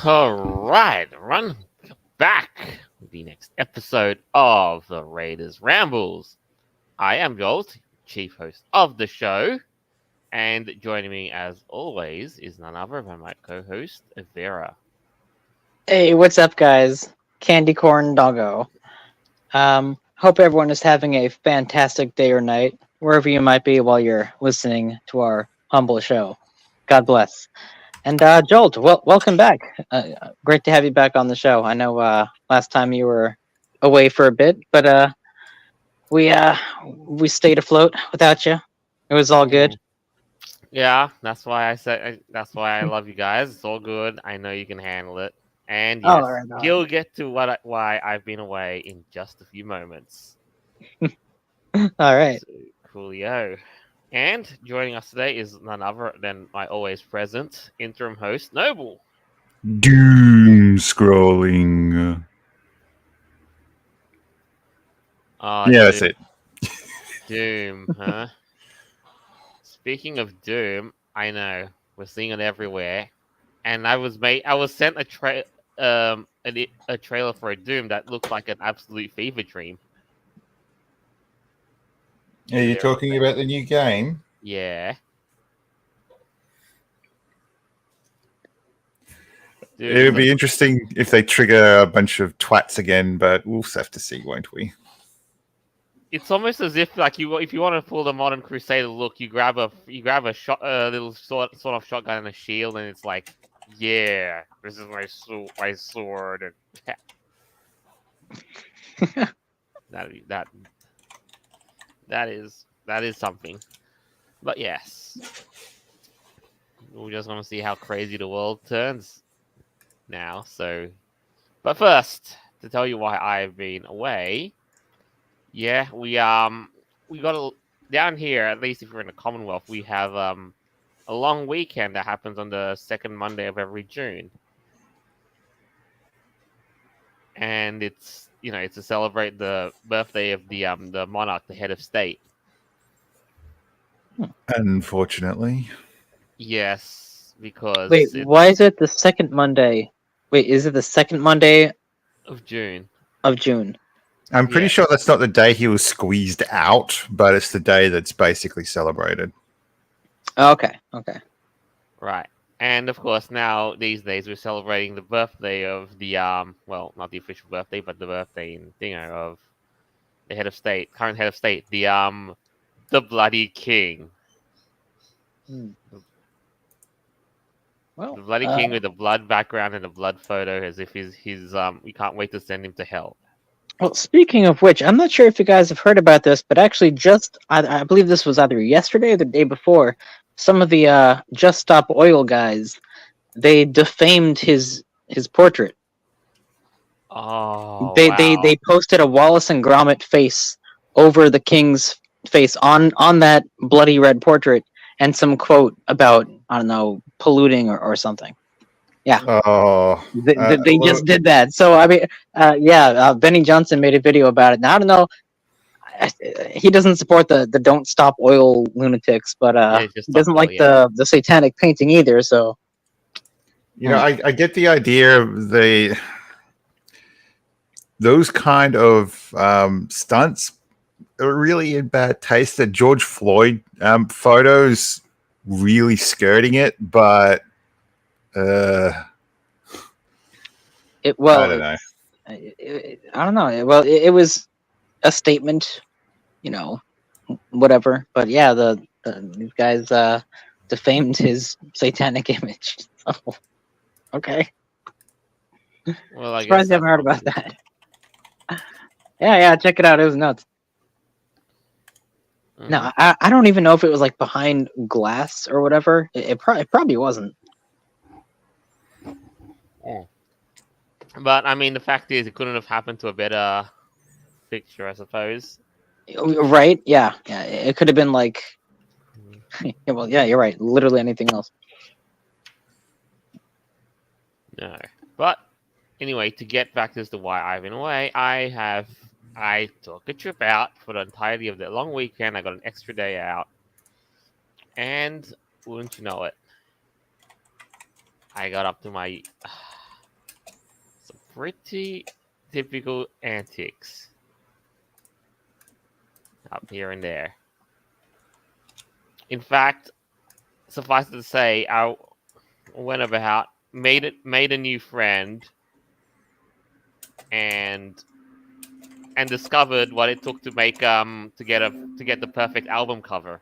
All right, run back with the next episode of the Raiders Rambles. I am Jolt, chief host of the show, and joining me as always is none other than my co-host Vera. Hey, what's up, guys? Candy Corn Doggo. Hope everyone is having a fantastic day or night, wherever you might be while you're listening to our humble show. God bless. And Jolt, welcome back. Great to have you back on the show. I know last time you were away for a bit, but we stayed afloat without you. It was all good. Yeah, that's why I said that's why I love you guys. It's all good. I know you can handle it. And All yes, right, all right. he'll get to why I've been away in just a few moments. All right. So, coolio. And joining us today is none other than my always present interim host, Noble. Doom scrolling. Oh, Yeah, that's it. Doom, huh? Speaking of Doom, I know we're seeing it everywhere, and I was sent a trailer for a Doom that looked like an absolute fever dream. Are you talking about the new game? Yeah. Dude, It would be interesting if they trigger a bunch of twats again, but we'll have to see, won't we? it's almost as if like if you want to pull the modern Crusader look, you grab a shot little sort of shotgun and a shield, and it's like, yeah, this is my sword. And that that is something. But yes, we just want to see how crazy the world turns now. So, but first, to tell you why I've been away, yeah, we got down here. At least if you're in the Commonwealth, we have a long weekend that happens on the second Monday of every June, and it's to celebrate the birthday of the monarch, the head of state. Unfortunately. Yes, because Wait, it's why is it the second Monday? Wait, is it the second Monday of June. of June? I'm pretty Yeah. sure that's not the day he was squeezed out, but it's the day that's basically celebrated. Okay, okay. Right. And of course, now these days we're celebrating the birthday of the well, not the official birthday, but the birthday in of the head of state, current head of state, the bloody king, Hmm. the Well, bloody king with the blood background and the blood photo, as if he's we can't wait to send him to hell. well, speaking of which, I'm not sure if you guys have heard about this, but actually, I believe this was either yesterday or the day before. Some of the Just Stop Oil guys, they defamed his portrait. Oh They wow! posted a Wallace and Gromit face over the king's face on that bloody red portrait, and some quote about, I don't know, polluting or something. Yeah. Oh, They just did that. So I mean, Benny Johnson made a video about it. Now I don't know. He doesn't support the Don't Stop Oil lunatics, but Yeah, it's just he stop doesn't oil. like Yeah. the satanic painting either. So I get the idea of those kind of stunts are really in bad taste. The George Floyd photos really skirting it, but it well, I don't know. I don't know. Well, it was a statement, whatever. But yeah, these guys defamed his satanic image. So, okay, Well, I guess surprised you that's haven't heard about that. Yeah, check it out. It was nuts. No, I don't even know if it was like behind glass or whatever. It probably wasn't. But I mean, the fact is, it couldn't have happened to a better picture, I suppose. Right? Yeah. It could have been like. Yeah, well, yeah, you're right. Literally anything else. No, but anyway, to get back as to why I've been away, I took a trip out for the entirety of the long weekend. I got an extra day out, and wouldn't you know it, I got up to my pretty typical antics up here and there. In fact, suffice it to say, I went about, made a new friend, and discovered what it took to make to get the perfect album cover.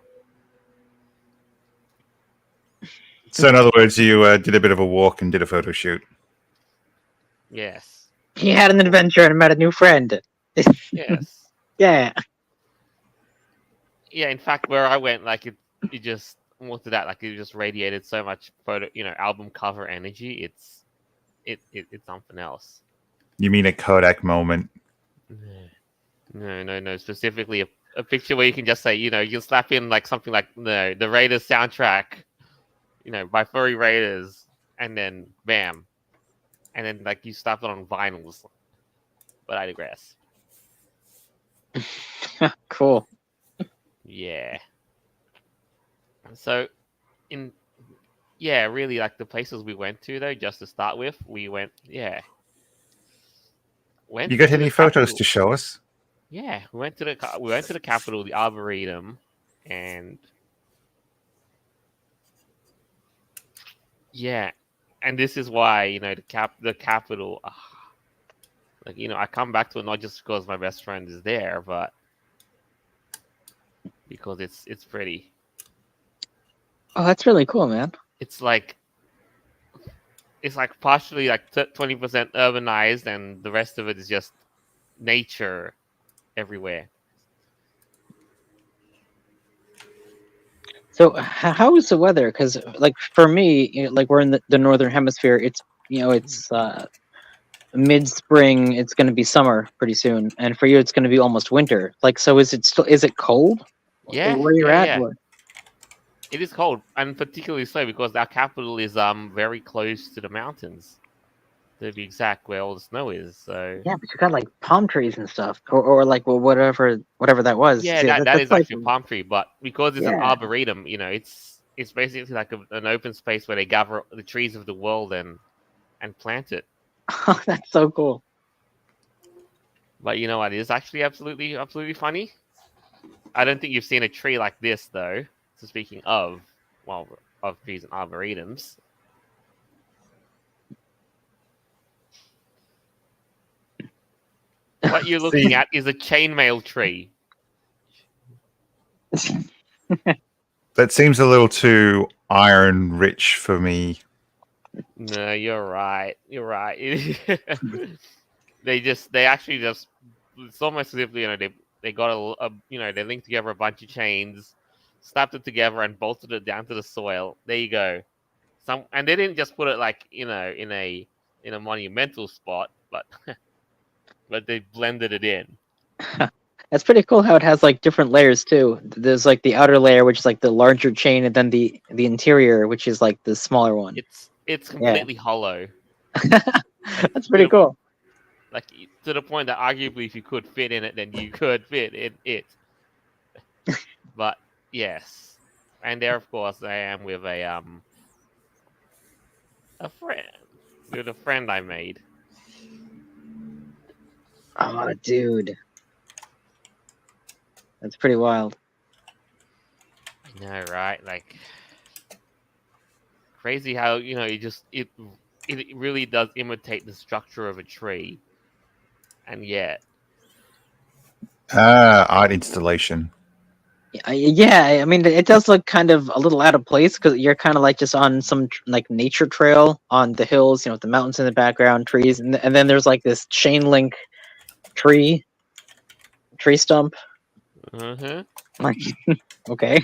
So, in other words, you did a bit of a walk and did a photo shoot. Yes. He had an adventure and met a new friend. Yes. Yeah. Yeah. In fact, where I went, like it just looked at that, like it just radiated so much album cover energy. It's something else. You mean a Kodak moment? No. Specifically, a picture where you can just say, you can slap in like something like the Raiders soundtrack, by Furry Raiders, and then bam, and then like you slap it on vinyls. But I digress. Cool. Yeah. So, really, like the places we went to though, just to start with, we went. You got to any the photos Capitol. to show us? Yeah, we went to the Capitol, the Arboretum, and and this is why the Capitol. I come back to it not just because my best friend is there, but because it's pretty. Oh, that's really cool, man. It's like partially like 20% urbanized, and the rest of it is just nature everywhere. So, how is the weather? Because, like, for me, like we're in the northern hemisphere. It's mid-spring. It's going to be summer pretty soon, and for you, it's going to be almost winter. Like, so is it cold? Yeah, Where you're at? yeah. Or- It is cold, and particularly so because our capital is very close to the mountains, to be exact, where all the snow is. So Yeah, but you got like palm trees and stuff, or like whatever that was. yeah, See, that that's is like, actually a palm tree, but because it's an Yeah. arboretum, it's basically like an open space where they gather the trees of the world and plant it. Oh, that's so cool. But you know what? It is actually absolutely funny. I don't think you've seen a tree like this though. So speaking of trees and arboretums. What you're looking at is a chainmail tree. That seems a little too iron rich for me. No, you're right. You're right. They actually just, it's almost as if they got they linked together a bunch of chains, slapped it together, and bolted it down to the soil. There you go. And they didn't just put it like in a monumental spot, but but they blended it in. That's pretty cool how it has like different layers too. There's like the outer layer, which is like the larger chain, and then the interior, which is like the smaller one. It's completely hollow. That's pretty cool. Like to the point that arguably, if you could fit in it, then you could fit in it. But yes, and there, of course, I am with a friend I made. Oh, dude, that's pretty wild. I know, right? Like crazy how it really does imitate the structure of a tree, and yet Art installation. Yeah, I mean, it does look kind of a little out of place because you're kind of like just on some like nature trail on the hills, with the mountains in the background, trees, and then there's like this chain link tree stump. Like, okay.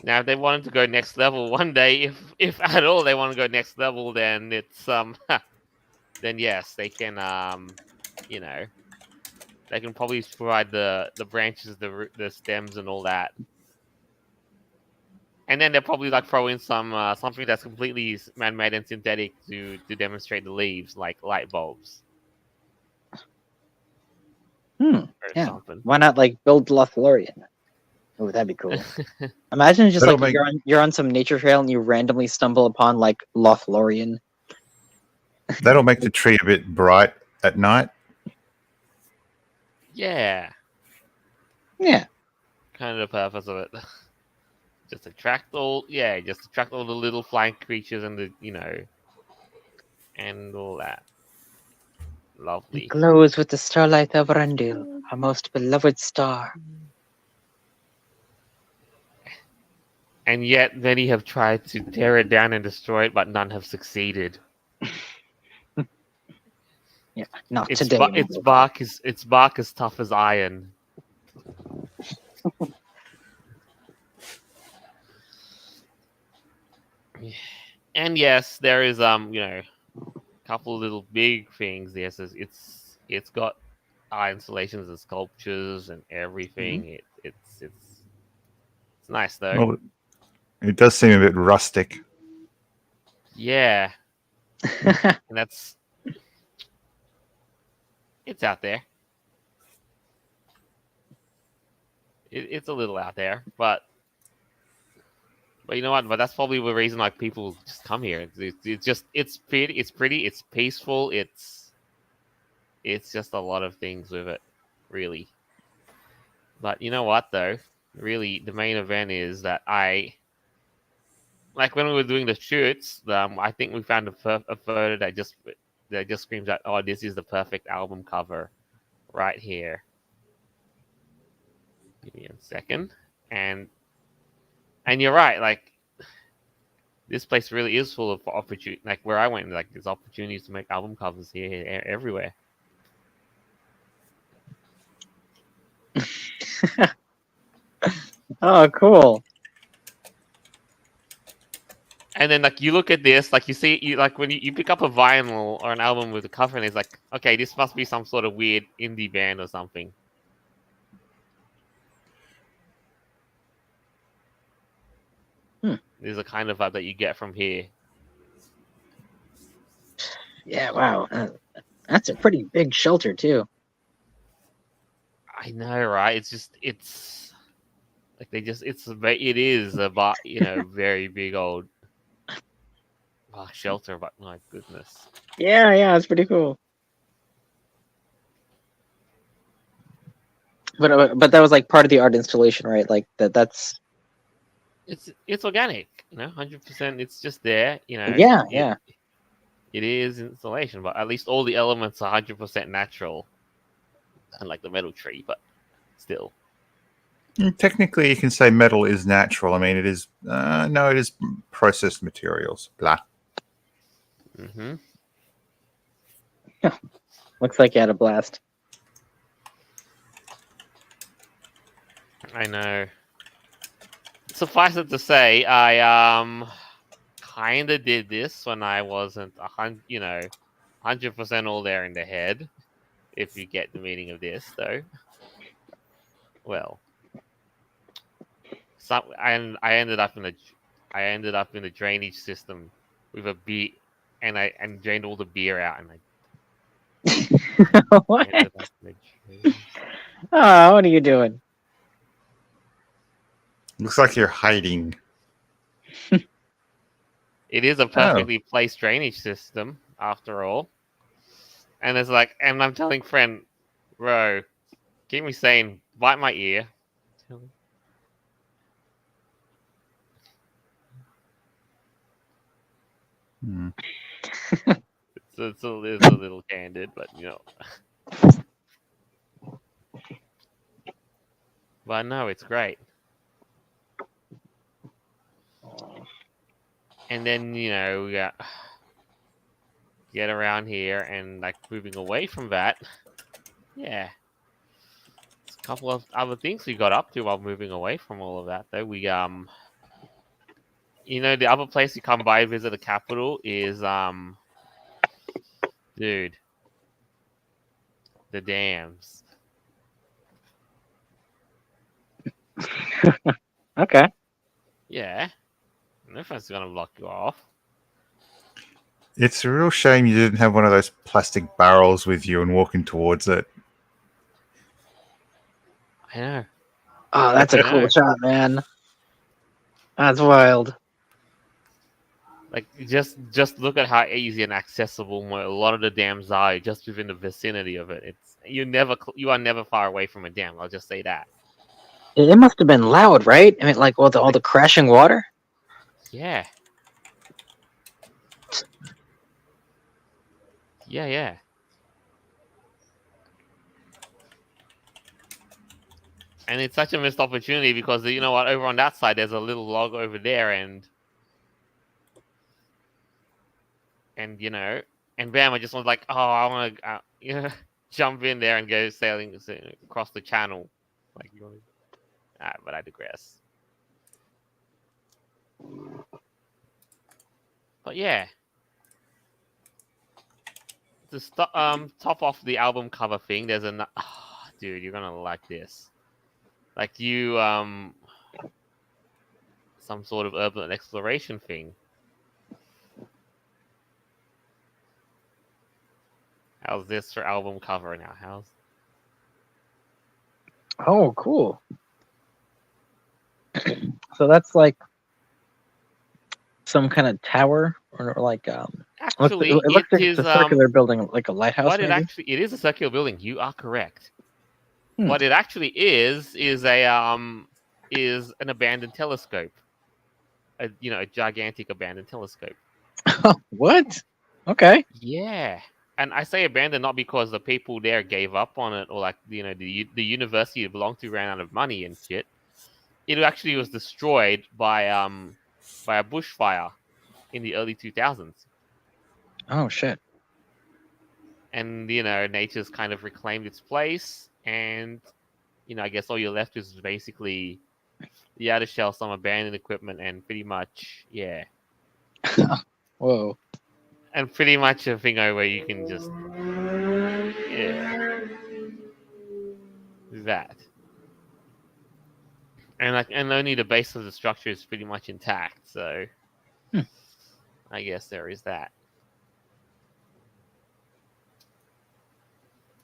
Now, if they wanted to go next level one day, if at all they want to go next level, then it's then yes, they can they can probably provide the branches, the stems, and all that, and then they'll probably like throw in some something that's completely man-made and synthetic to demonstrate the leaves, like light bulbs. Or Yeah. something. Why not like build Lothlorien? Oh, that'd be cool. Imagine just That'll you're on some nature trail and you randomly stumble upon like Lothlorien. That'll make the tree a bit bright at night. Yeah, Yeah. kind of the purpose of it. Just attract all the little flying creatures and and all that. It Lovely. glows with the starlight of Arundel, our most beloved star. And yet many have tried to tear it down and destroy it, but none have succeeded. Yeah, not Its today. its bark is tough as iron. And yes, there is a couple of little big things. Yes, it's got installations and sculptures and everything. It's nice though. Well, it does seem a bit rustic. Yeah, and it's out there. It's a little out there, but you know what? But that's probably the reason like people just come here. It's pretty, it's peaceful. It's just a lot of things with it, really. But you know what though? Really, the main event is that I like when we were doing the shoots. I think we found a photo that just screams out, "Oh, this is the perfect album cover, right here." Give me a second, and you're right. Like this place really is full of opportunity. Like where I went, like there's opportunities to make album covers here, everywhere. Oh, cool. And then like you look at this, like you see, like when you pick up a vinyl or an album with a cover, and it's like, okay, this must be some sort of weird indie band or something. There's a kind of vibe that you get from here. Yeah, wow. That's a pretty big shelter, too. I know, right? It's like it is a very big old shelter, but my goodness. Yeah, it's pretty cool. But that was like part of the art installation, right? Like that's. It's organic, 100%. It's just there, Yeah. It is installation, but at least all the elements are 100% natural, unlike the metal tree, but still. Technically, you can say metal is natural. I mean, it is. No, it is processed materials. Blah. Mm-hmm. Looks like you had a blast. I know. Suffice it to say, I kind of did this when I wasn't 100% all there in the head. If you get the meaning of this, though. Well, I ended up in the drainage system with a beer, and I drained all the beer out, and What? ended up in the drainage. Oh, what are you doing? Looks like you're hiding. It is a perfectly placed drainage system, after all. And it's like, and I'm telling friend, bro, keep me saying, bite my ear. Hmm. It's a little candid, but But no, it's great. And then we got get around here and like moving away from that. Yeah, there's a couple of other things we got up to while moving away from all of that. Though we the other place you come by and visit the capital is dude, the dams. Okay. Yeah, no one's gonna block you off. It's a real shame you didn't have one of those plastic barrels with you and walking towards it. I know. Oh, that's a I cool know. shot, man. That's wild. Like just look at how easy and accessible a lot of the dams are just within the vicinity of it. It's you are never far away from a dam. I'll just say that. It must have been loud, right? I mean, like all the crashing water. Yeah. Yeah. And it's such a missed opportunity because you know what? Over on that side, there's a little log over there, and you know, and bam! I just was like, oh, I want to, jump in there and go sailing across the channel, like you want. But I digress. But yeah, to top off the album cover thing, there's a dude, you're gonna like this. Like you some sort of urban exploration thing. How's this for album cover now? How's Oh, cool. So that's like some kind of tower, or like actually it looks like is it's a circular building, like a lighthouse. what maybe? it is a circular building. You are correct. Hmm. What it actually is an abandoned telescope. A gigantic abandoned telescope. What? Okay. Yeah. And I say abandoned not because the people there gave up on it or like the university it belonged to ran out of money and shit. It actually was destroyed by a bushfire in the early 2000s. Oh shit. And nature's kind of reclaimed its place, and I guess all you're left is basically the outer shell, some abandoned equipment, and pretty much Whoa. and pretty much a thing where you can just that. And only the base of the structure is pretty much intact, so I guess there is that.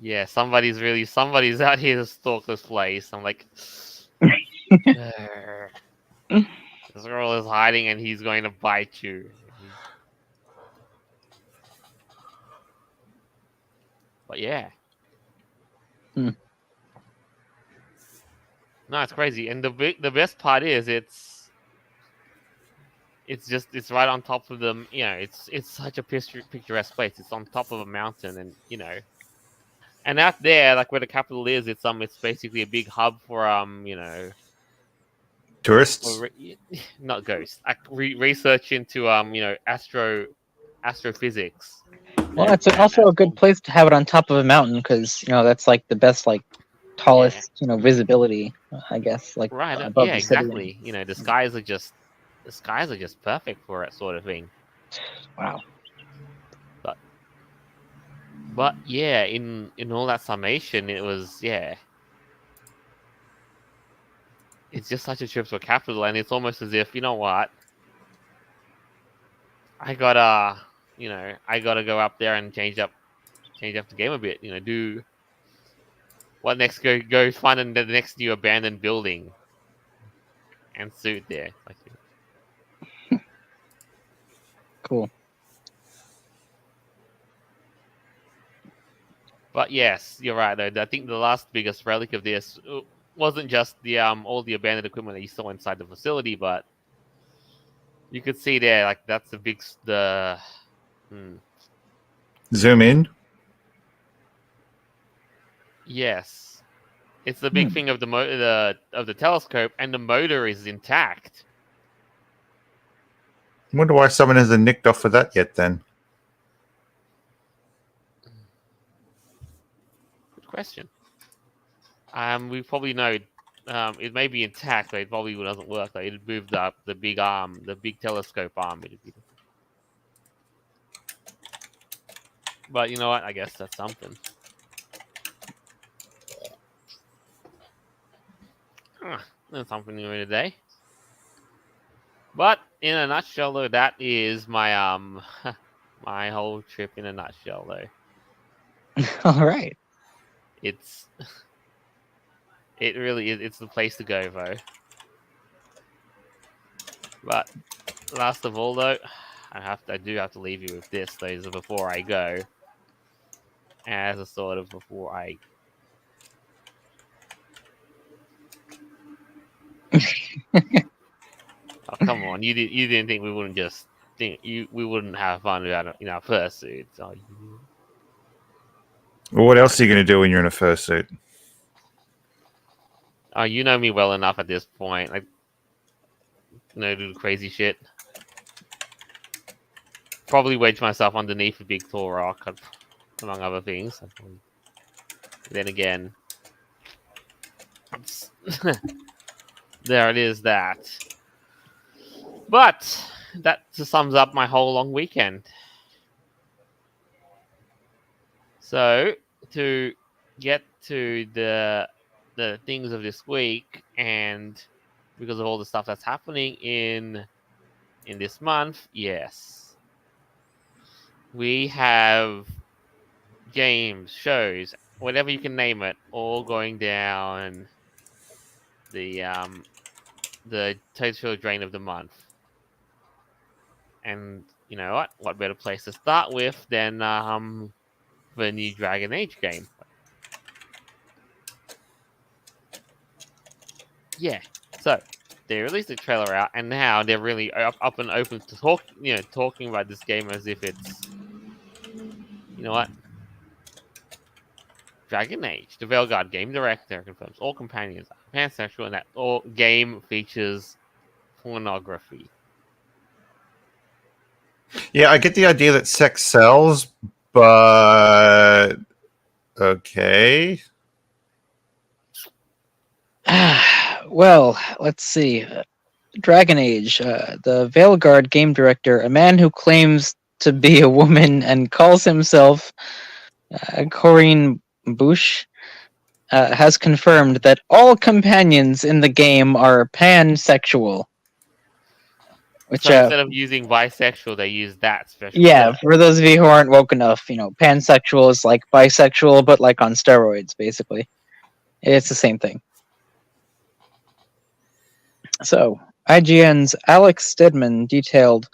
Yeah, somebody's out here to stalk this place. I'm like, this girl is hiding and he's going to bite you. But yeah. Hmm. No, it's crazy. And the best part is it's right on top of the it's such a picturesque place. It's on top of a mountain, and and out there, like where the capital is, it's basically a big hub for Tourists. not ghosts, research into astrophysics. Well, it's also a good place to have it on top of a mountain because that's like the best, like tallest, visibility. I guess like Right. above Yeah, the city. exactly. The skies are just perfect for it, sort of thing. Wow. But yeah, in all that summation, it was it's just such a trip to a capital, and it's almost as if what, I gotta go up there and change up the game a bit. Do what next? Go find the next new abandoned building and suit there. Cool. But yes, you're right though. I think the last biggest relic of this wasn't just the all the abandoned equipment that you saw inside the facility, but you could see there, like that's Zoom in. Yes, it's the big thing of the telescope, and the motor is intact. I wonder why someone hasn't nicked off of that yet. Then Good question. We probably know it may be intact, but it probably doesn't work. Like, it moved up the big arm, the big telescope arm. But you know what? I guess that's something. That's something new today. But in a nutshell, though, that is my my whole trip in a nutshell, though. All right. It really is. It's the place to go, though. But last of all, though, I do have to leave you with this. Those are before I go, as a sort of before I. Oh, come on! You didn't think we wouldn't just we wouldn't have fun about it in our fursuits? Oh, Well, what else are you going to do when you're in a fursuit? oh, you know me well enough at this point. Like, do crazy shit. Probably wedge myself underneath a big tall rock, among other things. Then again, there it is. That. But that just sums up my whole long weekend. So to get to the things of this week, and because of all the stuff that's happening in this month, yes, we have games, shows, whatever you can name it, all going down the total drain of the month. And you know what? What better place to start with than the new Dragon Age game? Yeah. So they released the trailer out, and now they're really up and open to talking about this game as if it's, you know what? Dragon Age. The Veilguard game director confirms all companions are pansexual and that all game features pornography. Yeah, I get the idea that sex sells, but okay. Well, let's see. Dragon Age, the Veilguard game director, a man who claims to be a woman and calls himself Corinne Bush, has confirmed that all companions in the game are pansexual. Which, So instead of using bisexual, they use that special. yeah, term. for those of you who aren't woke enough, pansexual is like bisexual, but like on steroids, basically. It's the same thing. So, IGN's Alex Stedman detailed,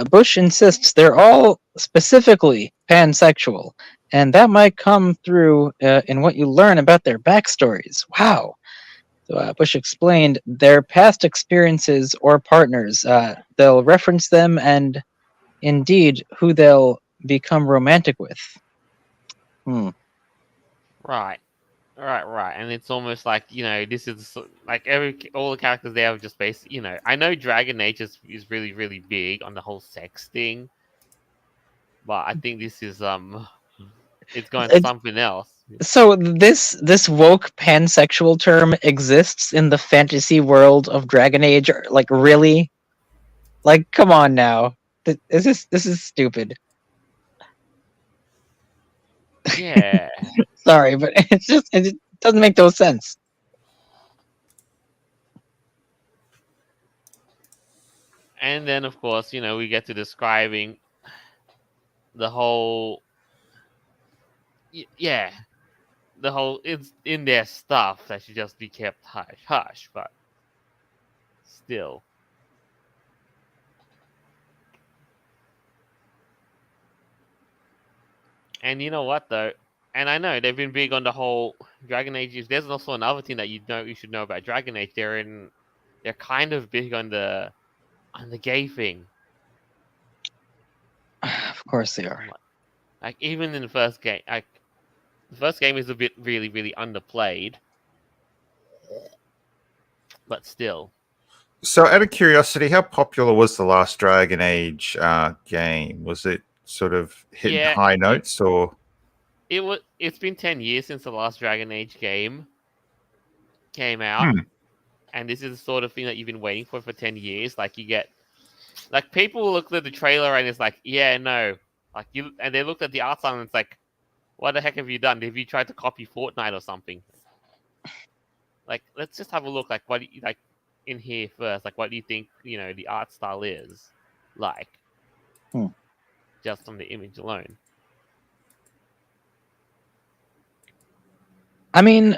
Bush insists they're all specifically pansexual, and that might come through in what you learn about their backstories. Wow. So Bush explained their past experiences or partners. They'll reference them and indeed who they'll become romantic with. Right. And it's almost like, this is like all the characters there are just basically, I know Dragon Age is really, really big on the whole sex thing, but I think this is it's going to something else. So this woke pansexual term exists in the fantasy world of Dragon Age? Like, really? Like, come on now. This is stupid. Yeah. Sorry, but it doesn't make no sense. And then, of course, we get to describing the whole, the whole it's in their stuff that should just be kept hush, but still. And you know what though? And I know they've been big on the whole Dragon Age. There's also another thing that you should know about Dragon Age. They're kind of big on the gay thing. Of course they are. Like even in the first game, the first game is a bit really, really underplayed, but still. So, out of curiosity, how popular was the last Dragon Age game? Was it sort of hitting high notes, or it's been 10 years since the last Dragon Age game came out, and this is the sort of thing that you've been waiting for 10 years. Like people look at the trailer and it's like, yeah, no, and they looked at the art style and it's like, what the heck have you done? Have you tried to copy Fortnite or something? Like, let's just have a look. Like, what in here first? Like, what do you think? The art style is like, just from the image alone. I mean,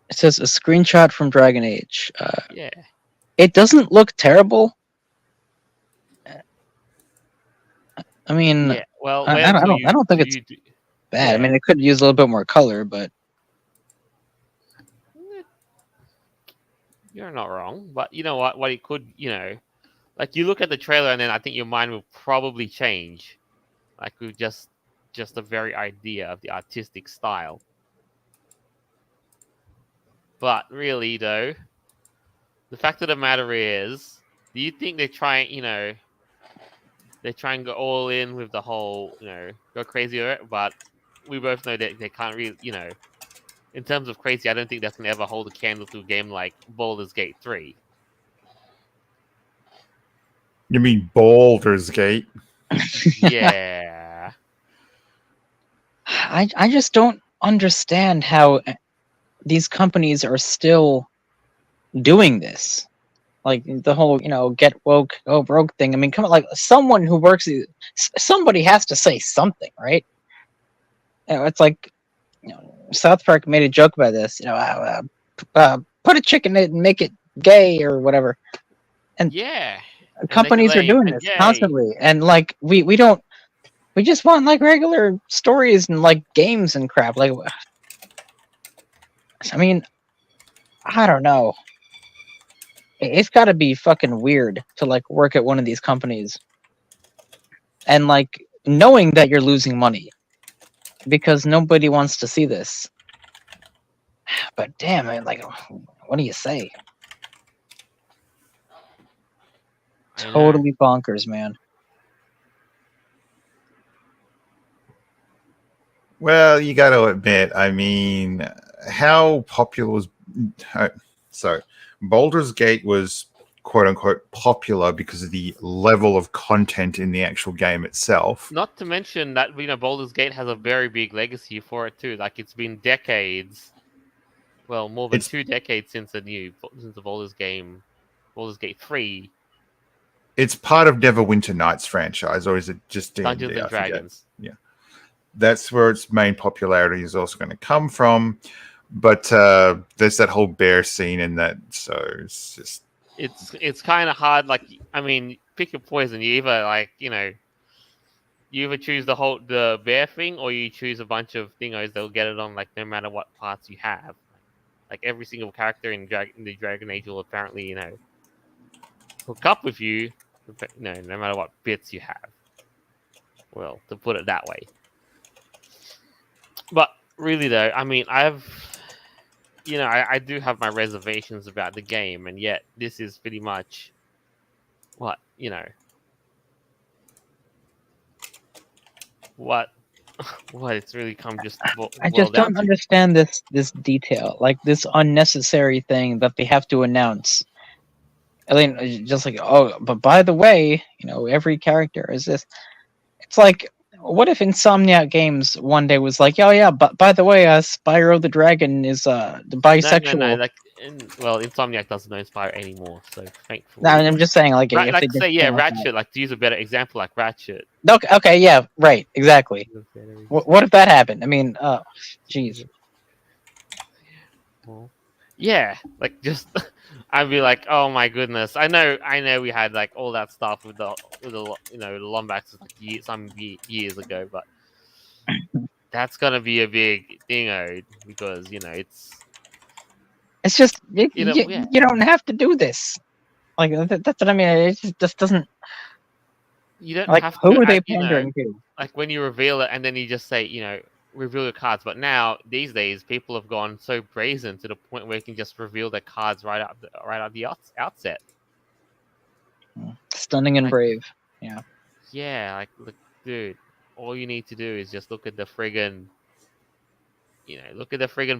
it says a screenshot from Dragon Age. Yeah. It doesn't look terrible. I mean, Yeah. Well, I wait don't, I until don't, I don't think it's you do- bad. I yeah. mean, it could use a little bit more color, but You're not wrong, but you know what? What it could, like you look at the trailer, and then I think your mind will probably change, like with just the very idea of the artistic style. But really, though, the fact of the matter is, do you think they try and go all in with the whole, go crazy with it? But we both know that they can't really, in terms of crazy, I don't think they can ever hold a candle to a game like Baldur's Gate 3. You mean Baldur's Gate? Yeah. I just don't understand how these companies are still doing this. Like the whole, get woke, go broke thing. I mean, come on, like someone who works, somebody has to say something, right? It's like, South Park made a joke about this. Put a chick in it and make it gay or whatever. And Yeah. And they companies are claim, doing and this yay. constantly, and like we just want like regular stories and like games and crap. Like, I mean, I don't know. It's got to be fucking weird to like work at one of these companies and like knowing that you're losing money because nobody wants to see this. But damn it, like, what do you say? I know. Totally bonkers, man. Well, you got to admit, I mean, how popular was... So, Baldur's Gate was quote-unquote popular because of the level of content in the actual game itself. Not to mention that, Baldur's Gate has a very big legacy for it too. Like, it's been decades. Well, more than 2 decades since the Baldur's Gate 3. It's part of Neverwinter Nights franchise, or is it just D&D? Dungeons and Dragons. Yeah. That's where its main popularity is also going to come from. But there's that whole bear scene in that, so it's just... It's kind of hard. Like, I mean, pick your poison. You either you either choose the bear thing, or you choose a bunch of thingos that will get it on, like, no matter what parts you have. Like, every single character in the Dragon Age will apparently, hook up with you, no matter what bits you have. Well, to put it that way. But really, though, I mean, I do have my reservations about the game, and yet this is pretty much what it's really come just. I just don't understand this detail, like this unnecessary thing that they have to announce. I mean, just like, oh, but by the way, every character is this. It's like, what if Insomniac Games one day was like, oh yeah, but by the way, Spyro the Dragon is bisexual. No. Like, Insomniac doesn't know Spyro anymore, so thankfully. No, I'm just saying, like, like if say, yeah, Ratchet. Like, to use a better example, like Ratchet. Okay, yeah, right, exactly. What if that happened? I mean, jeez. Well, yeah, like, just I'd be like, oh my goodness. I know we had like all that stuff with the Lombax like some years ago, but that's gonna be a big thing, because it's just you don't have to do this. Like, that's what I mean. It just doesn't. You don't like, have to. Who are they pandering to? Like, when you reveal it and then you just say, reveal your cards. But now, these days, people have gone so brazen to the point where you can just reveal their cards right out the outset. Stunning and brave. Yeah. Yeah, like, look, dude, all you need to do is just look at the friggin',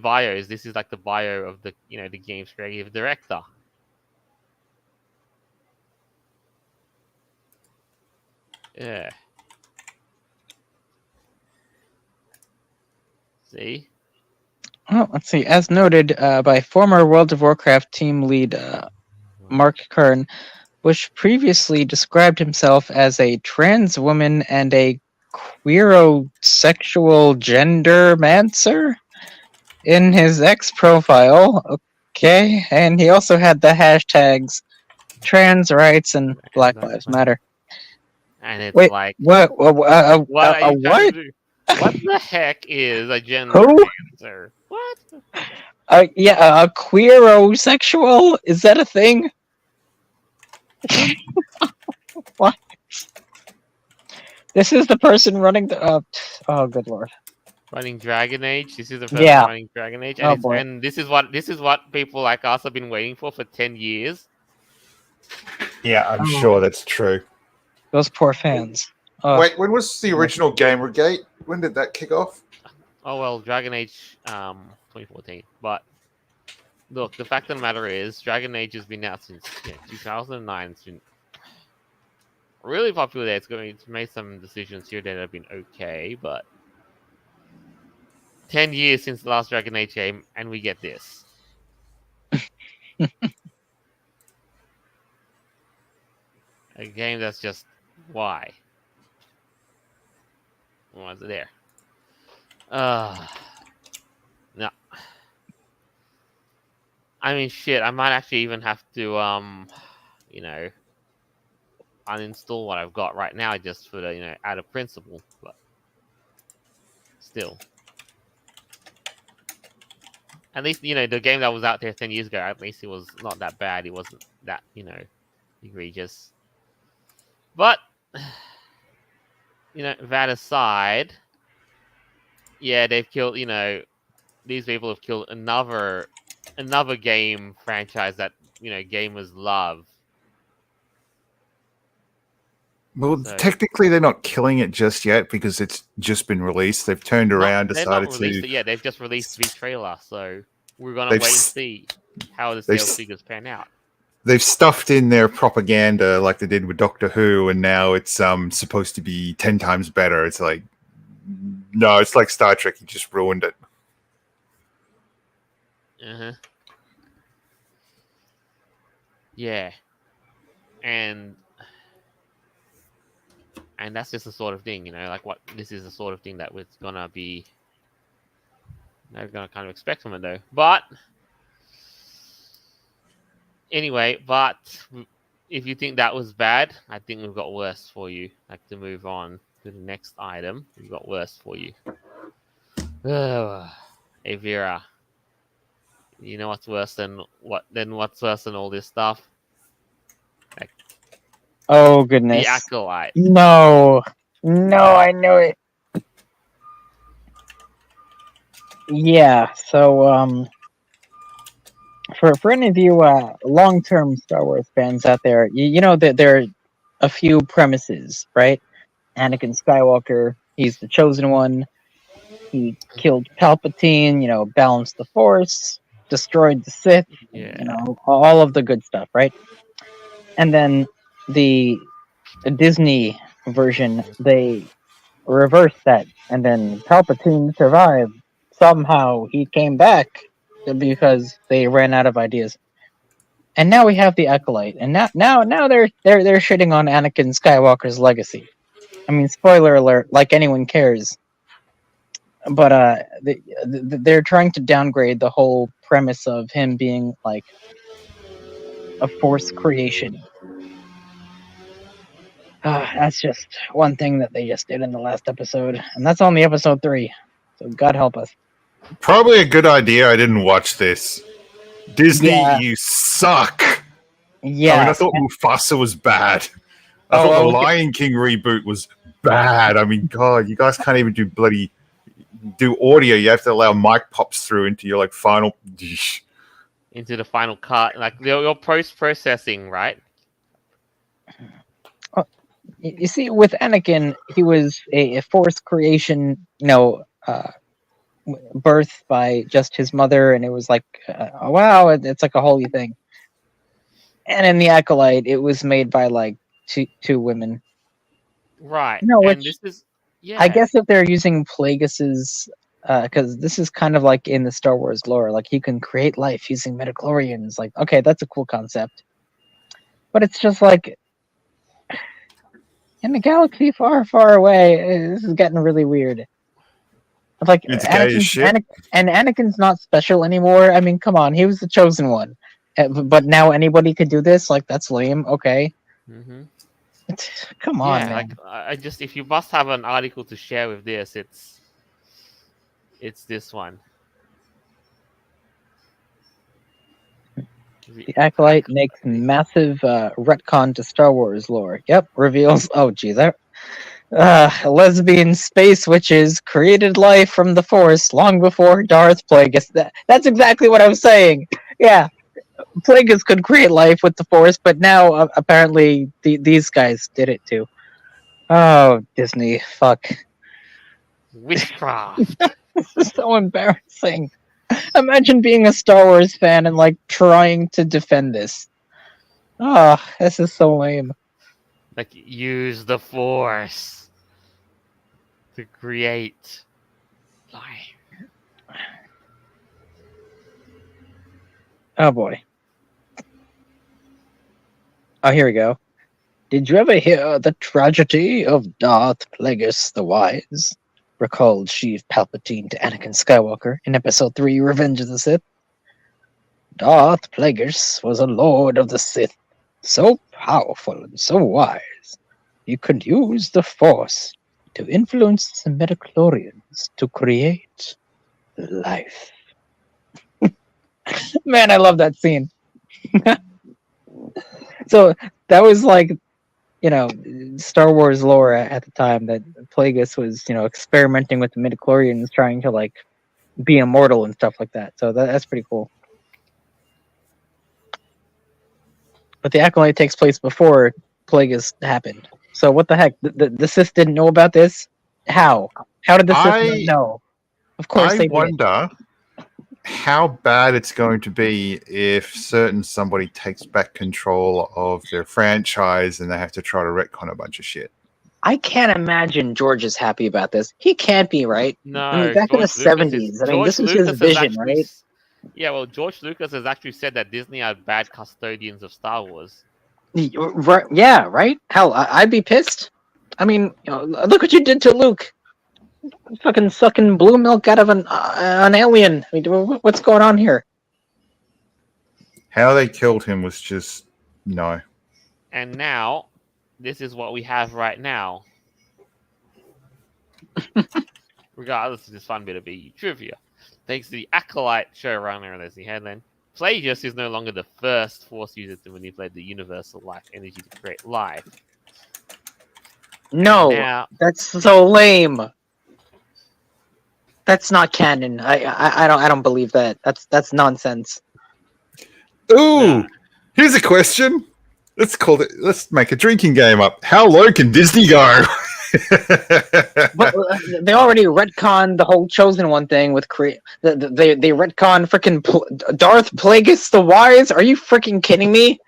bios. This is like the bio of the game's creative director. Yeah. See? Oh, let's see. As noted by former World of Warcraft team lead Mark Kern, Bush previously described himself as a trans woman and a queerosexual gendermancer in his X profile. Okay, and he also had the hashtags trans rights and Black Lives Matter. and it's Wait, like, what? what are you trying What? to do? What the heck is a gender Who? dancer? What? Yeah, a queerosexual? Is that a thing? What? This is the person running the. Oh, good lord. Running Dragon Age. This is the person Yeah. running Dragon Age, and Oh, it's, boy. and this is what people like us have been waiting for 10 years. Yeah, I'm Oh. sure that's true. Those poor fans. Wait, when was the original Gamergate? When did that kick off? Oh well, Dragon Age 2014. But look, the fact of the matter is, Dragon Age has been out since 2009. It's been really popular there. It's made some decisions here that have been okay, but 10 years since the last Dragon Age game, and we get this. A game that's just why? Why is it there? No. I mean, shit. I might actually even have to uninstall what I've got right now just for the out of principle, but still. At least the game that was out there 10 years ago. At least it was not that bad. It wasn't that egregious. But that aside, yeah, they've killed. These people have killed another game franchise that gamers love. Well, So- technically, they're not killing it just yet because it's just been released. They've turned around, They've not decided released to. it yet. They've just released the trailer, so we're gonna They've wait and s- see how the they've sales s- figures pan out. They've stuffed in their propaganda like they did with Doctor Who, and now it's supposed to be 10 times better. It's like, no, it's like Star Trek. You just ruined it. Yeah, and that's just the sort of thing, like what this is the sort of thing that it's gonna be. They're gonna kind of expect from it though, but anyway, if you think that was bad, I think we've got worse for you. Like to move on to the next item, we've got worse for you. Hey Vera, you know what's worse than all this stuff? Oh, goodness. The Acolyte. No, I know it. Yeah, so for any of you long-term Star Wars fans out there, you know that there are a few premises, right? Anakin Skywalker, he's the chosen one. He killed Palpatine, balanced the Force, destroyed the Sith, Yeah. all of the good stuff, right? And then the Disney version, they reversed that, and then Palpatine survived. Somehow he came back because they ran out of ideas. And now we have the Acolyte, and now they're shitting on Anakin Skywalker's legacy. I mean, spoiler alert, like anyone cares. But they're trying to downgrade the whole premise of him being like a Force creation. That's just one thing that they just did in the last episode, and that's only episode 3. So God help us. Probably a good idea. I didn't watch this. Disney, Yeah. you suck. Yeah. I mean, I thought Mufasa was bad. I thought the Lion King reboot was bad. I mean, God, you guys can't even do audio. You have to allow mic pops through into your final. Into the final cut, like your post-processing, right? You see, with Anakin, he was a Force creation, birthed by just his mother, and it was like, wow, it's like a holy thing. And in the Acolyte, it was made by like two women. Right. No, and which this is I guess if they're using Plagueis's, because this is kind of like in the Star Wars lore, like you can create life using midichlorians. Like, okay, that's a cool concept, but it's just like in the galaxy far, far away. This is getting really weird. Like It's gay as shit. Anakin's not special anymore. I mean, come on, he was the chosen one, but now anybody could do this. Like, that's lame. Okay. Mm-hmm. Come on, Yeah, man. like I just if you must have an article to share with this, it's this one. The Acolyte makes massive retcon to Star Wars lore. Yep, reveals. Oh, geez, lesbian space witches created life from the Force long before Darth Plagueis. That's exactly what I was saying. Yeah, Plagueis could create life with the Force, but now apparently these guys did it too. Oh, Disney, fuck. Witchcraft. This is so embarrassing. Imagine being a Star Wars fan and like trying to defend this. Oh, this is so lame. Like use the Force to create life. Oh boy. Oh, here we go. Did you ever hear the tragedy of Darth Plagueis the Wise? Recalled Sheev Palpatine to Anakin Skywalker in Episode 3, Revenge of the Sith. Darth Plagueis was a lord of the Sith, so powerful and so wise, he could use the Force to influence the midichlorians to create life. Man, I love that scene. So that was like, Star Wars lore at the time that Plagueis was, experimenting with the midichlorians, trying to like be immortal and stuff like that. So that's pretty cool. But the Acolyte takes place before Plagueis happened. So what the heck? The Sith didn't know about this? How? How did the Sith not know? Of course I they did. wonder how bad it's going to be if somebody takes back control of their franchise and they have to try to retcon a bunch of shit. I can't imagine George is happy about this. He can't be, right? No, I mean, back in the 70s. I mean, this was his vision, right? Yeah, well, George Lucas has actually said that Disney are bad custodians of Star Wars. Yeah, right? Hell, I'd be pissed. I mean, look what you did to Luke. Fucking sucking blue milk out of an alien. I mean, what's going on here? How they killed him was just no. And now, this is what we have right now. Regardless of this fun bit of EU trivia. Thanks to the Acolyte showrunner and Leslie Headland, Plagueis is no longer the first Force user to manipulate the universal life energy to create life. No, Now, that's so lame. That's not canon. I don't believe that. That's nonsense. Ooh, Nah. Here's a question. Let's make a drinking game up. How low can Disney go? But they already retconned the whole Chosen One thing with they retconned freaking Darth Plagueis the Wise. Are you freaking kidding me?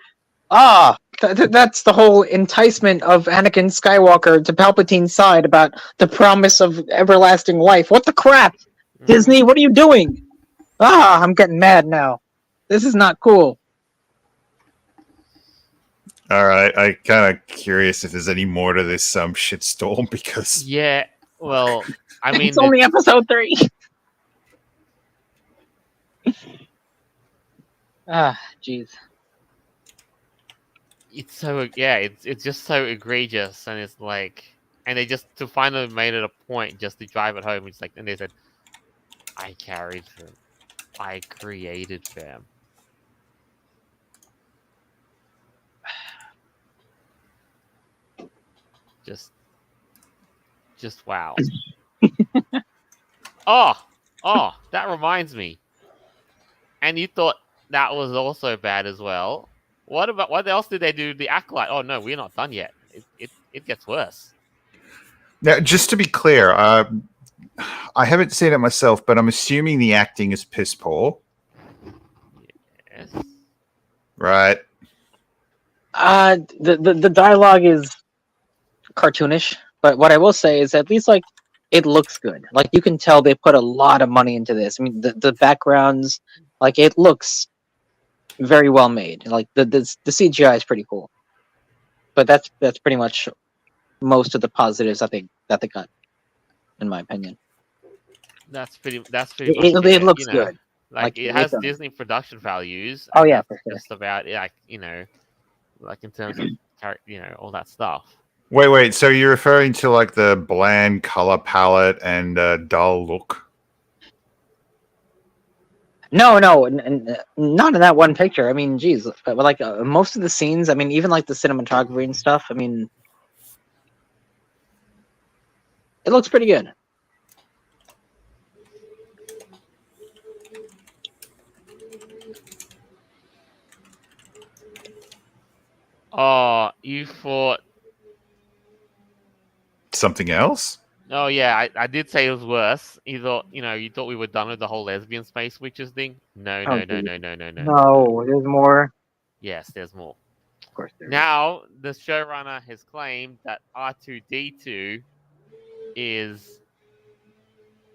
That's the whole enticement of Anakin Skywalker to Palpatine's side about the promise of everlasting life. What the crap? Disney, what are you doing? I'm getting mad now. This is not cool. All right, I kind of curious if there's any more to this shitstorm because yeah, well, I mean, it's only episode 3. Jeez. it's so it's just so egregious, and it's like, and they just to finally made it a point just to drive it home. It's like, and they said, "I carried them, I created them." Just wow. oh, that reminds me. And you thought that was also bad as well. What else did they do to the Acolyte? Oh no, we're not done yet. It gets worse. now, just to be clear, I haven't seen it myself, but I'm assuming the acting is piss poor, Yes. right? The dialogue is cartoonish, but what I will say is at least like it looks good. Like you can tell they put a lot of money into this. I mean, the backgrounds, like it looks very well made. Like the CGI is pretty cool. But that's pretty much most of the positives that they got, in my opinion. That's pretty much It looks good. Like it has Disney production values. Oh and yeah, that's for sure. just about like like in terms of all that stuff. Wait. So you're referring to like the bland color palette and dull look? No, not in that one picture. I mean, geez, but like most of the scenes. I mean, even like the cinematography and stuff. I mean, it looks pretty good. Oh, you thought? Something else? Oh yeah, I did say it was worse. You thought we were done with the whole lesbian space witches thing. No. Oh, no, there's more. Yes, there's more. Of course, there is. Now the showrunner has claimed that R2D2 is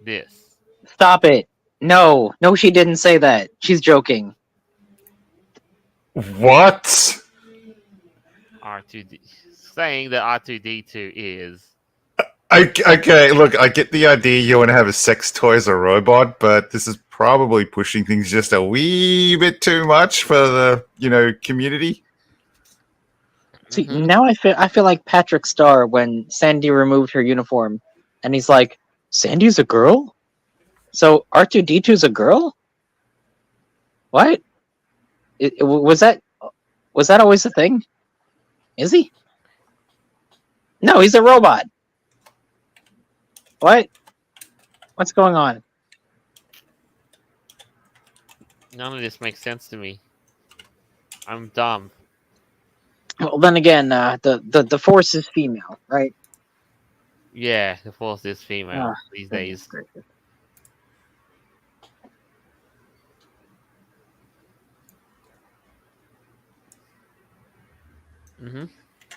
this. Stop it! No, she didn't say that. She's joking. What? R2D saying that R2D2 is. Okay, look, I get the idea you want to have a sex toy as a robot, but this is probably pushing things just a wee bit too much for the community. See, now I feel like Patrick Starr when Sandy removed her uniform, and he's like, "Sandy's a girl? So R2D2's a girl? What? Was that always a thing? Is he? No, he's a robot. What? What's going on?" None of this makes sense to me. I'm dumb. Well, then again, the Force is female, right? Yeah, the Force is female these days.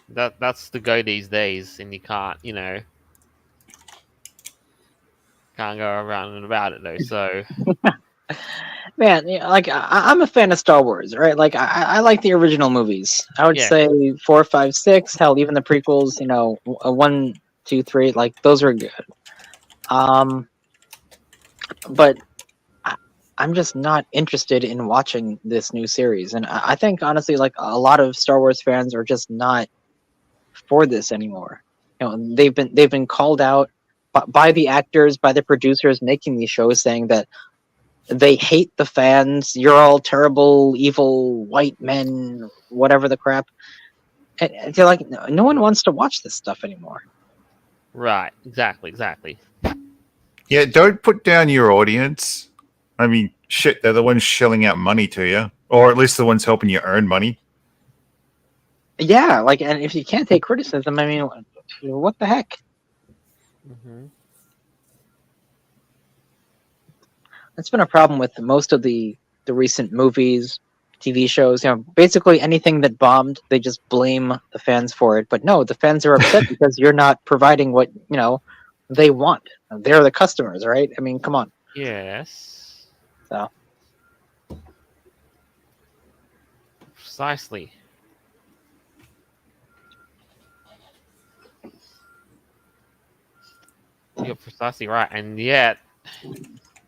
That's the go these days, and you can't can't go around and about it though. So. Man, like I'm a fan of Star Wars, right? Like I like the original movies. I would say 4, 5, 6. Hell, even the prequels. 1, 2, 3. Like those are good. But I'm just not interested in watching this new series, and I think honestly, like a lot of Star Wars fans are just not for this anymore. They've been called out by the actors, by the producers making these shows, saying that they hate the fans. You're all terrible, evil white men, whatever the crap. And they're like, no one wants to watch this stuff anymore. Right. Exactly. Yeah, don't put down your audience. I mean, shit, they're the ones shelling out money to you, or at least the ones helping you earn money. Yeah, like, and if you can't take criticism, I mean, what the heck? That's been a problem with most of the recent movies, TV shows. Basically anything that bombed, they just blame the fans for it. But no, the fans are upset because you're not providing what they want. They're the customers, right? I mean, come on. Yes. So. Precisely. You're precisely right, and yet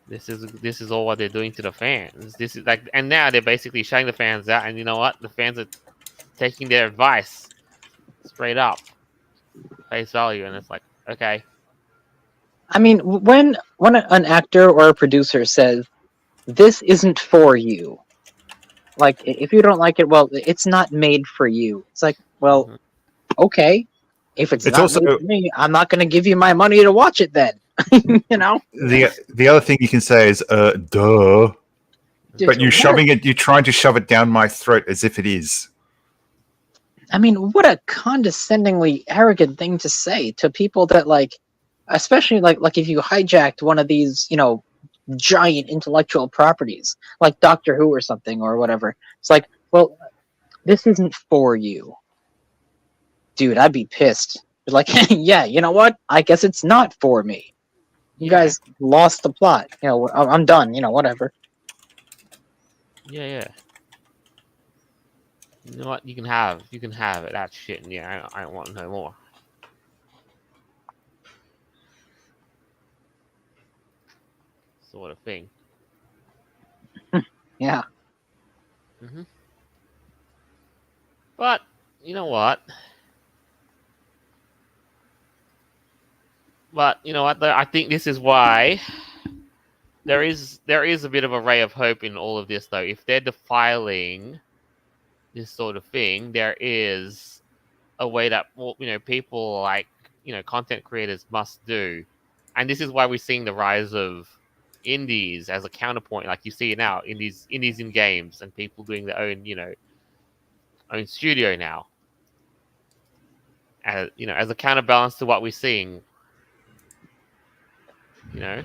this is all what they're doing to the fans. This is like, and now they're basically shutting the fans out. And you know what? The fans are taking their advice straight up, face value, and it's like, okay. I mean, when an actor or a producer says this isn't for you, like if you don't like it, well, it's not made for you. It's like, well, okay. If it's not also made for me, I'm not going to give you my money to watch it then. The other thing you can say is duh. But you're trying to shove it down my throat as if it is. I mean, what a condescendingly arrogant thing to say to people that, like, especially like if you hijacked one of these, giant intellectual properties like Doctor Who or something or whatever. It's like, well, this isn't for you. Dude, I'd be pissed. But like, yeah, you know what? I guess it's not for me. You guys lost the plot. I'm done. Whatever. Yeah. You know what? You can have it. That shit. And yeah, I don't want no more. Sort of thing. Yeah. But you know what? But you know what? Though I think this is why there is a bit of a ray of hope in all of this, though. If they're defiling this sort of thing, there is a way that people like content creators must do, and this is why we're seeing the rise of indies as a counterpoint. Like you see it now, indies in games, and people doing their own own studio now, as as a counterbalance to what we're seeing. Yeah.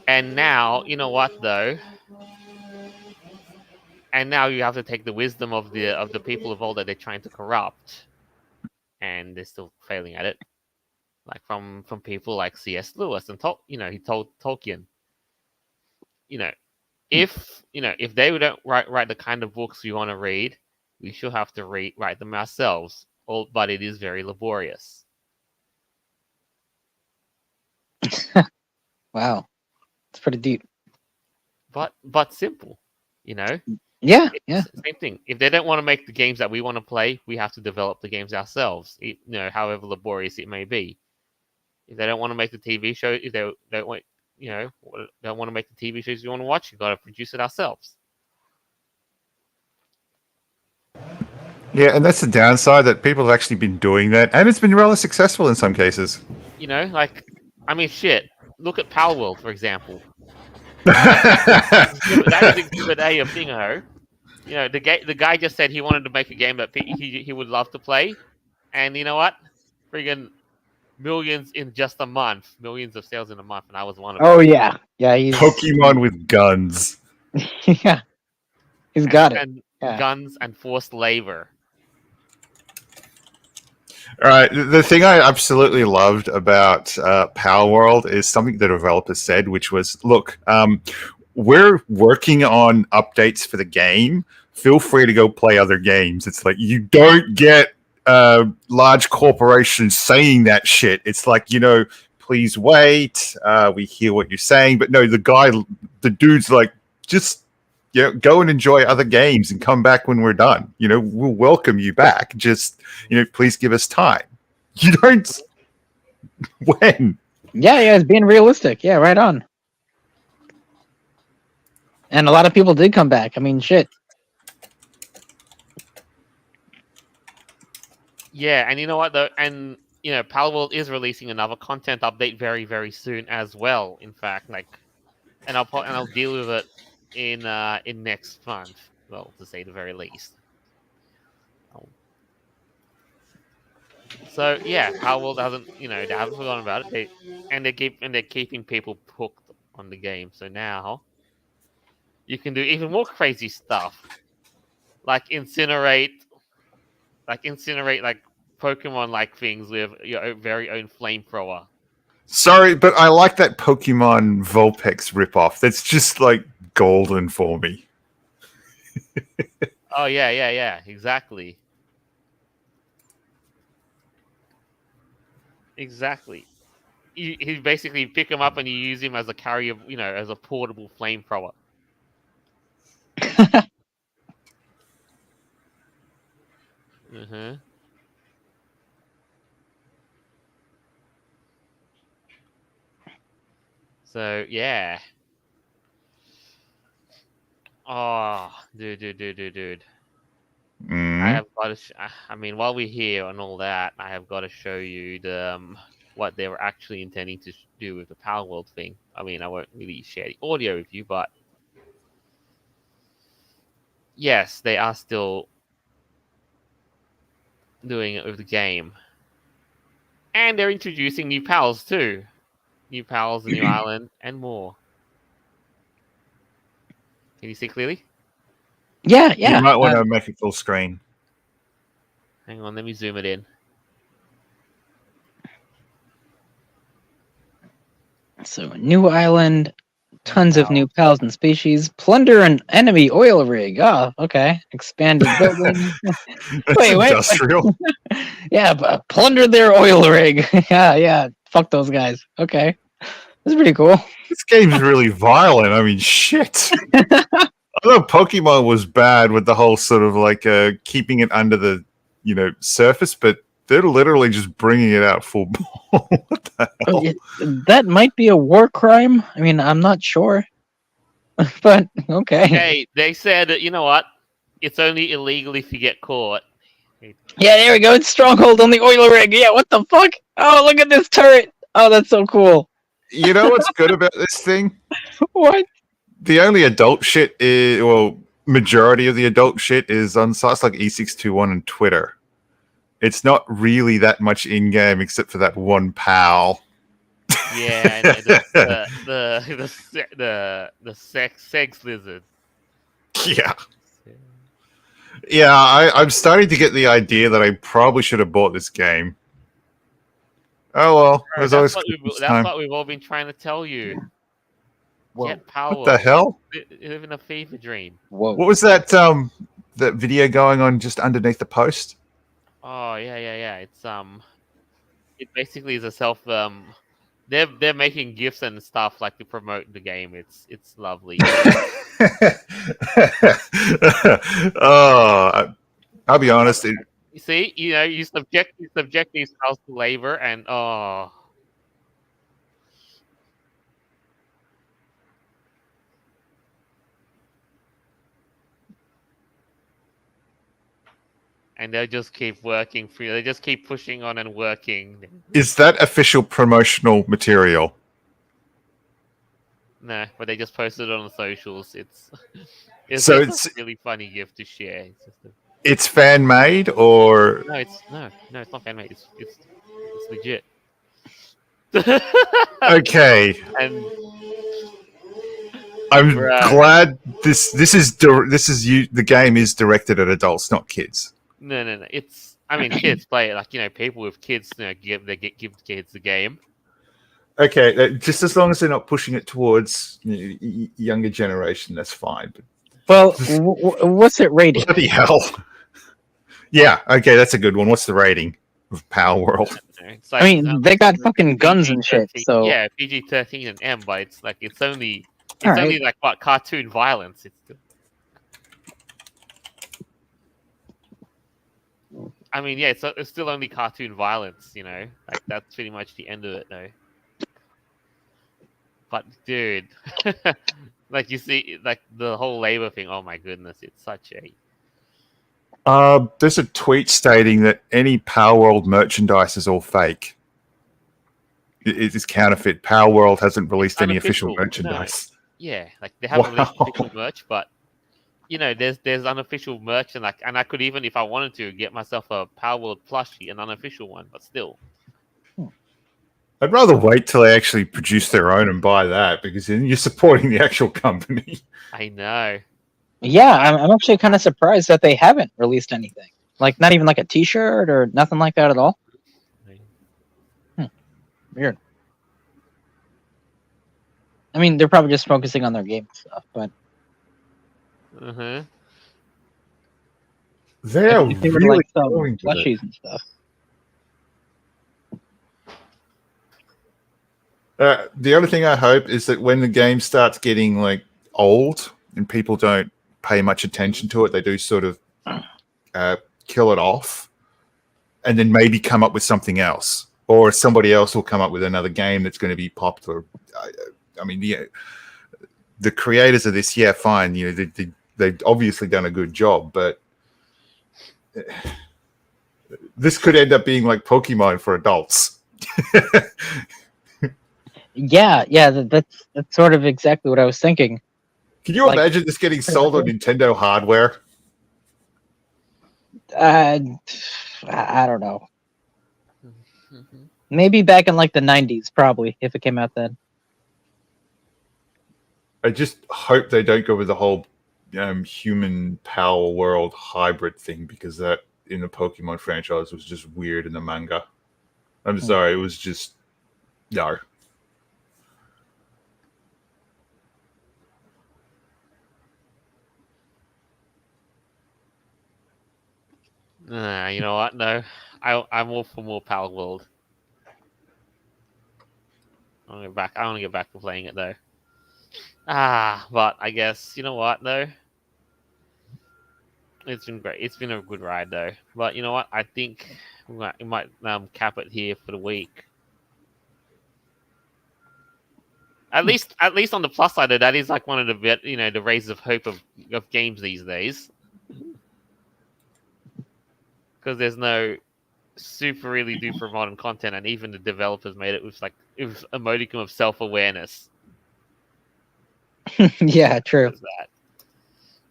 And now, you know what though? And now you have to take the wisdom of the people of old that they're trying to corrupt, and they're still failing at it. Like from people like C.S. Lewis and he told Tolkien, if they don't write the kind of books we want to read, we should have to write them ourselves. But it is very laborious. Wow, it's pretty deep. But simple, Yeah. Same thing. If they don't want to make the games that we want to play, we have to develop the games ourselves. However laborious it may be. If they don't want to make the TV show, if they don't want, don't want to make the TV shows you want to watch, you got to produce it ourselves. Yeah, and that's the downside, that people have actually been doing that, and it's been rather successful in some cases. Shit. Look at Power World, for example. That is Exhibit A of Thingo. The guy just said he wanted to make a game that he would love to play, and you know what? Friggin' millions in just a month, millions of sales in a month, and I was one of them. Oh yeah. He's Pokemon with guns. Yeah, he's got it. And guns and forced labor. All right. The thing I absolutely loved about Power World is something the developers said, which was, look, we're working on updates for the game. Feel free to go play other games. It's like, you don't get large corporations saying that shit. It's like, please wait. We hear what you're saying. But no, the dude's like, just go and enjoy other games and come back when we're done. We'll welcome you back. Just, please give us time. You don't. When? Yeah, it's being realistic. Yeah, right on. And a lot of people did come back. I mean, shit. Yeah, and you know what though, and Power World is releasing another content update very, very soon as well. In fact, and I'll deal with it in next month. Well, to say the very least. So yeah, Power World hasn't they haven't forgotten about it. They're keeping people hooked on the game. So now you can do even more crazy stuff, like incinerate Pokemon like things with your very own flamethrower. Sorry, but I like that Pokemon Vulpix ripoff. That's just like golden for me. Oh yeah, exactly. You basically pick him up and you use him as a carrier, as a portable flamethrower. So yeah. Oh, dude. I have got to. While we're here and all that, I have got to show you what they were actually intending to do with the Power World thing. I won't really share the audio with you, but yes, they are still doing it with the game, and they're introducing new pals too, new pals, a new island, and more. Can you see clearly? Yeah. You might want to make it full screen. Hang on, let me zoom it in. So, new island, tons of new pals and species, plunder an enemy oil rig. Oh, okay. Expanded building. wait. Industrial. Yeah, but plunder their oil rig. yeah. Fuck those guys. Okay. That's pretty cool. This game's really violent. Shit. Although Pokemon was bad with the whole sort of like keeping it under the surface, but they're literally just bringing it out full ball. What the hell? That might be a war crime. I mean, I'm not sure, but okay. Hey, they said that, you know what? It's only illegal if you get caught. Yeah, there we go. It's Stronghold on the oil rig. Yeah, what the fuck? Oh, look at this turret. Oh, that's so cool. You know what's good about this thing? What? The only adult shit is, well, majority of the adult shit is on sites like E621 and Twitter. It's not really that much in game except for that one pal. Yeah, and the sex lizard. Yeah. Yeah, I'm starting to get the idea that I probably should have bought this game. Oh well, there's always That's what we've all been trying to tell you. Whoa. Get power. What the hell? Living a fever dream. Whoa. What was that that video going on just underneath the post? Oh yeah. It basically is a self. They're making gifts and stuff like to promote the game. It's lovely. Oh, I'll be honest. You see, you subject these house to labor, and and they'll just keep working for you. They just keep pushing on and working. Is that official promotional material? No, but they just posted it on the socials. It's So just a really funny gift to share. It's fan made or No, it's not fan made. It's legit. okay. And I'm Bruh. glad this is the game is directed at adults, not kids. No. I mean, kids play it. Like, people with kids, give kids the game. Okay, just as long as they're not pushing it towards younger generation, that's fine. But Well, what's it rated? bloody hell! Yeah, okay, that's a good one. What's the rating of Power World? It's I mean, they got fucking guns and shit. PG-13 So yeah, PG-13 and M, but it's only Alright. like what, cartoon violence. I mean, yeah, it's still only cartoon violence. Like that's pretty much the end of it, though. But dude, like you see, like the whole labor thing. Oh my goodness, it's such a There's a tweet stating that any Power World merchandise is all fake. It is counterfeit. Power World hasn't released any official unofficial, merchandise. yeah. Like they haven't released Wow. official merch, but there's unofficial merch, and I could even, if I wanted to, get myself a Power World plushie, an unofficial one, but still. I'd rather wait till they actually produce their own and buy that, because then you're supporting the actual company. I know. yeah, I'm actually kind of surprised that they haven't released anything. Like not even like a T-shirt or nothing like that at all. Weird. I mean, they're probably just focusing on their game stuff, but Uh-huh. They're if they were really like some going to it. plushies and stuff. The other thing I hope is that when the game starts getting like old and people don't pay much attention to it, they do sort of kill it off, and then maybe come up with something else, or somebody else will come up with another game that's going to be popular. I mean, the creators of this, yeah, fine, they've obviously done a good job, but this could end up being like Pokemon for adults. Yeah, that's sort of exactly what I was thinking. Can you Like- imagine this getting sold on Nintendo hardware? I don't know. Maybe back in like the 90s, probably, if it came out then. I just hope they don't go with the whole human Power World hybrid thing, because that in the Pokemon franchise was just weird in the manga. I'm sorry, it was just no. You know what? No, I'm all for more Power World. I want to get back to playing it though. But I guess, you know what though? It's been great. It's been a good ride though. But you know what? I think we might cap it here for the week. At least on the plus side, though, that is like one of the the rays of hope of games these days, because there's no super really duper modern content, and even the developers made it with a modicum of self awareness. Yeah, true. That.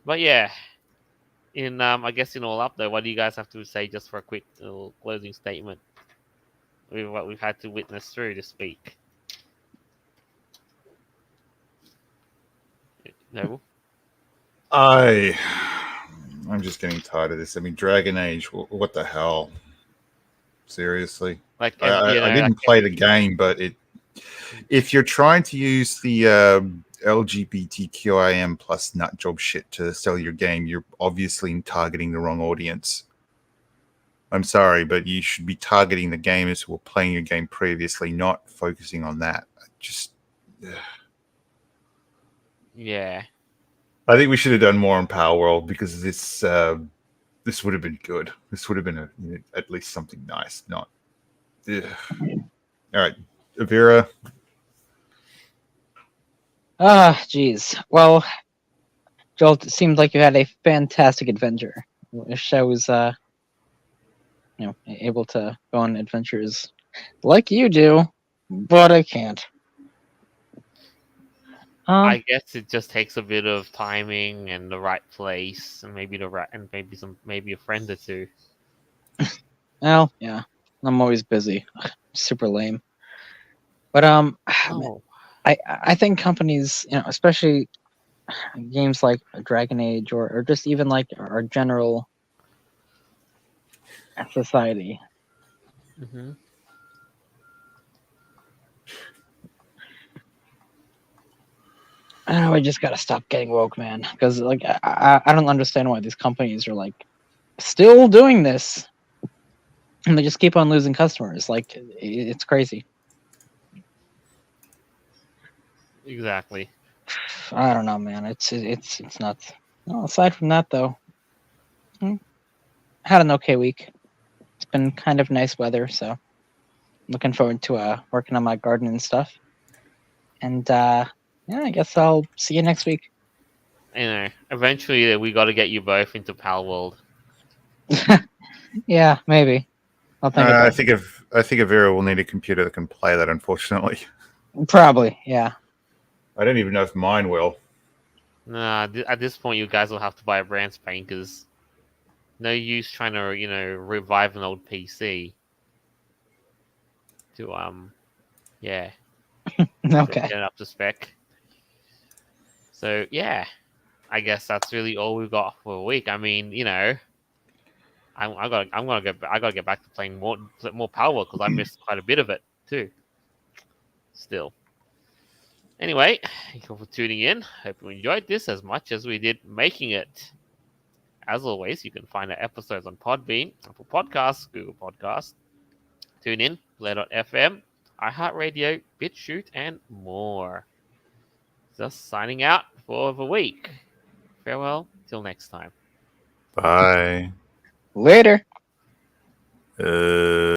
But yeah, I guess in all up though, what do you guys have to say just for a quick little closing statement with what we've had to witness through this week? No. I'm just getting tired of this. I mean, Dragon Age. What the hell? Seriously, Like I didn't play the game, but if you're trying to use the LGBTQIM plus nutjob shit to sell your game, you're obviously targeting the wrong audience. I'm sorry, but you should be targeting the gamers who were playing your game previously, not focusing on that. Yeah. I think we should have done more on Power World, because this would have been good. This would have been at least something nice. Not. All right, Avira. Geez. Well, Joel, it seemed like you had a fantastic adventure. I wish I was, able to go on adventures like you do, but I can't. I guess it just takes a bit of timing and the right place, and maybe maybe a friend or two. Well, yeah, I'm always busy. Super lame. But I think companies, especially games like Dragon Age or just even like our general society. Mm-hmm. I just gotta stop getting woke, man. Because like I don't understand why these companies are like still doing this, and they just keep on losing customers. Like it's crazy. Exactly. I don't know, man. It's nuts. No, aside from that, though, had an okay week. It's been kind of nice weather, so looking forward to working on my garden and stuff. And yeah, I guess I'll see you next week. Eventually we got to get you both into Pal World. Yeah, maybe. I'll think about I think Avira will need a computer that can play that. Unfortunately, probably. Yeah. I don't even know if mine will. Nah, at this point you guys will have to buy a brand spanking, because no use trying to revive an old PC to yeah Okay. get it up to spec. So yeah, I guess that's really all we've got for a week. I mean, I gotta get back to playing more Power because I missed quite a bit of it too. Still. Anyway, thank you for tuning in. Hope you enjoyed this as much as we did making it. As always, you can find our episodes on Podbean, Apple Podcasts, Google Podcasts, TuneIn, Play.fm, iHeartRadio, BitChute, and more. Just signing out for the week. Farewell till next time. Bye. Later.